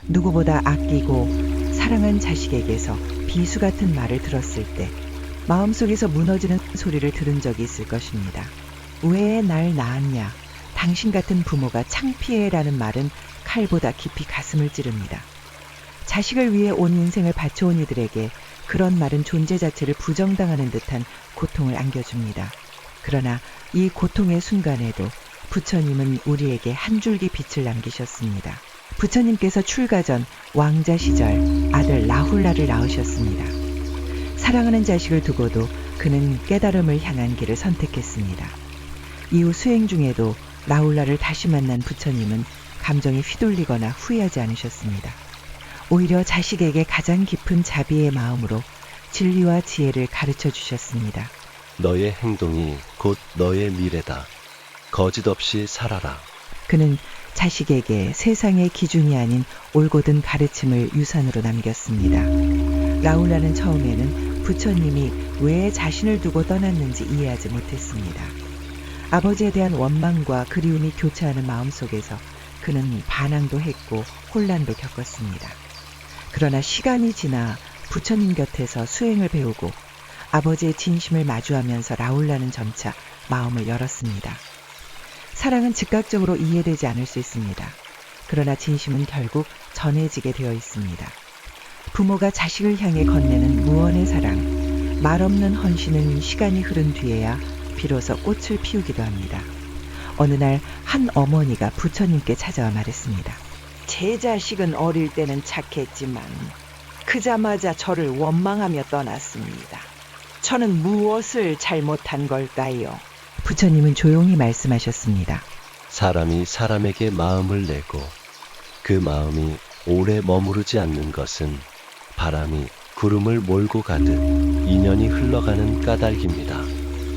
누구보다 아끼고 사랑한 자식에게서 비수 같은 말을 들었을 때 마음속에서 무너지는 소리를 들은 적이 있을 것입니다. 왜 날 낳았냐? 당신 같은 부모가 창피해라는 말은 칼보다 깊이 가슴을 찌릅니다. 자식을 위해 온 인생을 바쳐온 이들에게 그런 말은 존재 자체를 부정당하는 듯한 고통을 안겨줍니다. 그러나 이 고통의 순간에도 부처님은 우리에게 한 줄기 빛을 남기셨습니다. 부처님께서 출가 전 왕자 시절 아들 라훌라를 낳으셨습니다. 사랑하는 자식을 두고도 그는 깨달음을 향한 길을 선택했습니다. 이후 수행 중에도 라훌라를 다시 만난 부처님은 감정이 휘둘리거나 후회하지 않으셨습니다. 오히려 자식에게 가장 깊은 자비의 마음으로 진리와 지혜를 가르쳐 주셨습니다. 너의 행동이 곧 너의 미래다. 거짓 없이 살아라. 그는 자식에게 세상의 기준이 아닌 올곧은 가르침을 유산으로 남겼습니다. 라훌라는 처음에는 부처님이 왜 자신을 두고 떠났는지 이해하지 못했습니다. 아버지에 대한 원망과 그리움이 교차하는 마음속에서 그는 반항도 했고 혼란도 겪었습니다. 그러나 시간이 지나 부처님 곁에서 수행을 배우고 아버지의 진심을 마주하면서 라훌라는 점차 마음을 열었습니다. 사랑은 즉각적으로 이해되지 않을 수 있습니다. 그러나 진심은 결국 전해지게 되어 있습니다. 부모가 자식을 향해 건네는 무언의 사랑, 말없는 헌신은 시간이 흐른 뒤에야 비로소 꽃을 피우기도 합니다. 어느 날 한 어머니가 부처님께 찾아와 말했습니다. 제 자식은 어릴 때는 착했지만 크자마자 저를 원망하며 떠났습니다. 저는 무엇을 잘못한 걸까요? 부처님은 조용히 말씀하셨습니다. 사람이 사람에게 마음을 내고 그 마음이 오래 머무르지 않는 것은 바람이 구름을 몰고 가듯 인연이 흘러가는 까닭입니다.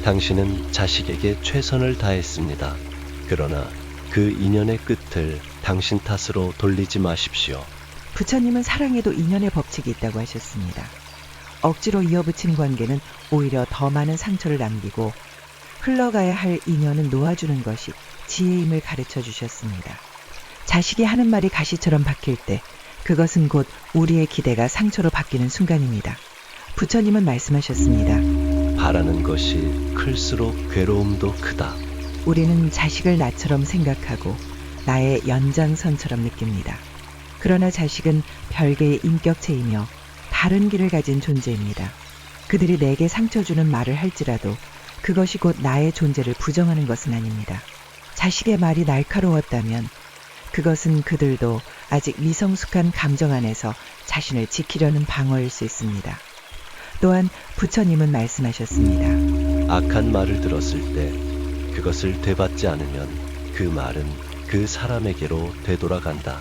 당신은 자식에게 최선을 다했습니다. 그러나 그 인연의 끝을 당신 탓으로 돌리지 마십시오. 부처님은 사랑에도 인연의 법칙이 있다고 하셨습니다. 억지로 이어붙인 관계는 오히려 더 많은 상처를 남기고 흘러가야 할 인연은 놓아주는 것이 지혜임을 가르쳐 주셨습니다. 자식이 하는 말이 가시처럼 박힐 때 그것은 곧 우리의 기대가 상처로 바뀌는 순간입니다. 부처님은 말씀하셨습니다. 바라는 것이 클수록 괴로움도 크다. 우리는 자식을 나처럼 생각하고 나의 연장선처럼 느낍니다. 그러나 자식은 별개의 인격체이며 다른 길을 가진 존재입니다. 그들이 내게 상처 주는 말을 할지라도 그것이 곧 나의 존재를 부정하는 것은 아닙니다. 자식의 말이 날카로웠다면 그것은 그들도 아직 미성숙한 감정 안에서 자신을 지키려는 방어일 수 있습니다. 또한 부처님은 말씀하셨습니다. 악한 말을 들었을 때 그것을 되받지 않으면 그 말은 그 사람에게로 되돌아간다.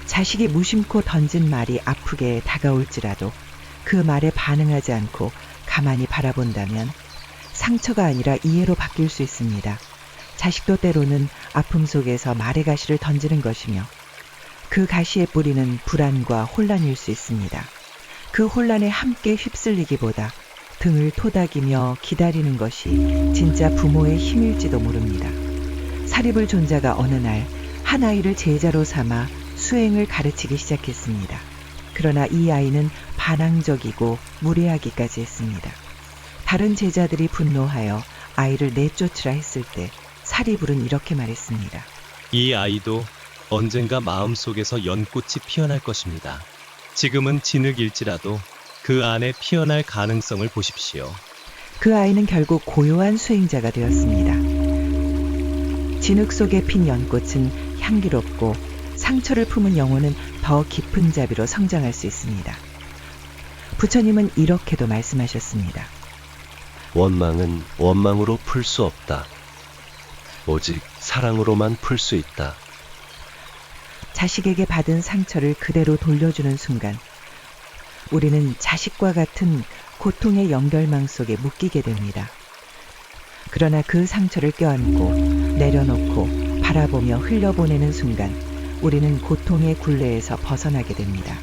자식이 무심코 던진 말이 아프게 다가올지라도 그 말에 반응하지 않고 가만히 바라본다면 상처가 아니라 이해로 바뀔 수 있습니다. 자식도 때로는 아픔 속에서 말의 가시를 던지는 것이며 그 가시의 뿌리는 불안과 혼란일 수 있습니다. 그 혼란에 함께 휩쓸리기보다 등을 토닥이며 기다리는 것이 진짜 부모의 힘일지도 모릅니다. 사리불 존자가 어느 날 한 아이를 제자로 삼아 수행을 가르치기 시작했습니다. 그러나 이 아이는 반항적이고 무례하기까지 했습니다. 다른 제자들이 분노하여 아이를 내쫓으라 했을 때 사리불은 이렇게 말했습니다. 이 아이도 언젠가 마음속에서 연꽃이 피어날 것입니다. 지금은 진흙일지라도 그 안에 피어날 가능성을 보십시오. 그 아이는 결국 고요한 수행자가 되었습니다. 진흙 속에 핀 연꽃은 향기롭고 상처를 품은 영혼은 더 깊은 자비로 성장할 수 있습니다. 부처님은 이렇게도 말씀하셨습니다. 원망은 원망으로 풀 수 없다. 오직 사랑으로만 풀 수 있다. 자식에게 받은 상처를 그대로 돌려주는 순간 우리는 자식과 같은 고통의 연결망 속에 묶이게 됩니다. 그러나 그 상처를 껴안고 내려놓고 바라보며 흘려보내는 순간 우리는 고통의 굴레에서 벗어나게 됩니다.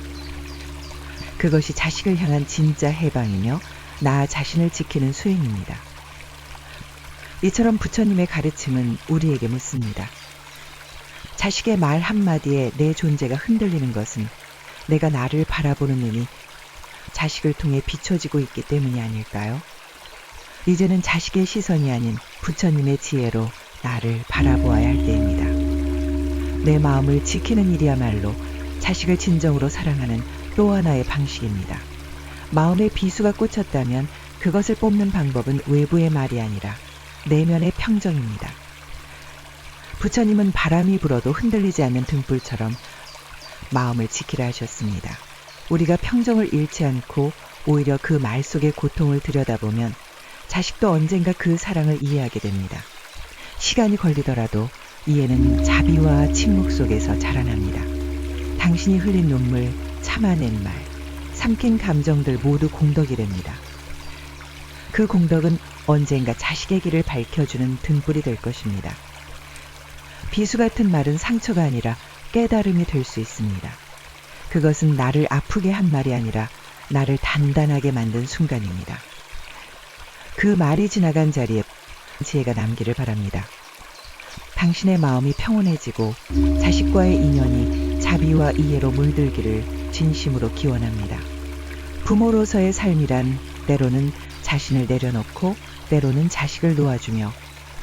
그것이 자식을 향한 진짜 해방이며 나 자신을 지키는 수행입니다. 이처럼 부처님의 가르침은 우리에게 묻습니다. 자식의 말 한마디에 내 존재가 흔들리는 것은 내가 나를 바라보는 눈이 자식을 통해 비춰지고 있기 때문이 아닐까요? 이제는 자식의 시선이 아닌 부처님의 지혜로 나를 바라보아야 할 때입니다. 내 마음을 지키는 일이야말로 자식을 진정으로 사랑하는 또 하나의 방식입니다. 마음에 비수가 꽂혔다면 그것을 뽑는 방법은 외부의 말이 아니라 내면의 평정입니다. 부처님은 바람이 불어도 흔들리지 않는 등불처럼 마음을 지키라 하셨습니다. 우리가 평정을 잃지 않고 오히려 그 말 속의 고통을 들여다보면 자식도 언젠가 그 사랑을 이해하게 됩니다. 시간이 걸리더라도 이해는 자비와 침묵 속에서 자라납니다. 당신이 흘린 눈물, 참아낸 말, 삼킨 감정들 모두 공덕이 됩니다. 그 공덕은 언젠가 자식의 길을 밝혀주는 등불이 될 것입니다. 비수 같은 말은 상처가 아니라 깨달음이 될 수 있습니다. 그것은 나를 아프게 한 말이 아니라 나를 단단하게 만든 순간입니다. 그 말이 지나간 자리에 지혜가 남기를 바랍니다. 당신의 마음이 평온해지고 자식과의 인연이 자비와 이해로 물들기를 진심으로 기원합니다. 부모로서의 삶이란 때로는 자신을 내려놓고 때로는 자식을 놓아주며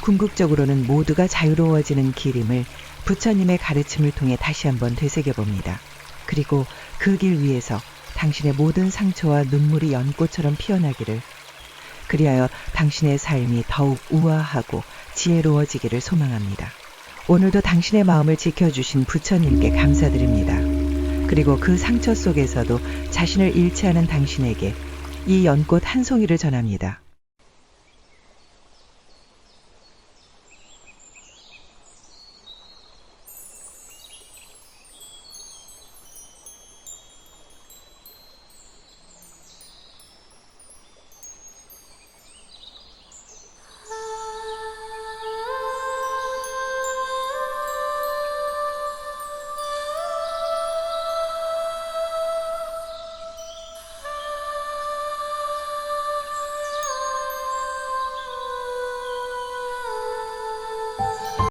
궁극적으로는 모두가 자유로워지는 길임을 부처님의 가르침을 통해 다시 한번 되새겨봅니다. 그리고 그 길 위에서 당신의 모든 상처와 눈물이 연꽃처럼 피어나기를, 그리하여 당신의 삶이 더욱 우아하고 지혜로워지기를 소망합니다. 오늘도 당신의 마음을 지켜주신 부처님께 감사드립니다. 그리고 그 상처 속에서도 자신을 잃지 않은 당신에게 이 연꽃 한 송이를 전합니다.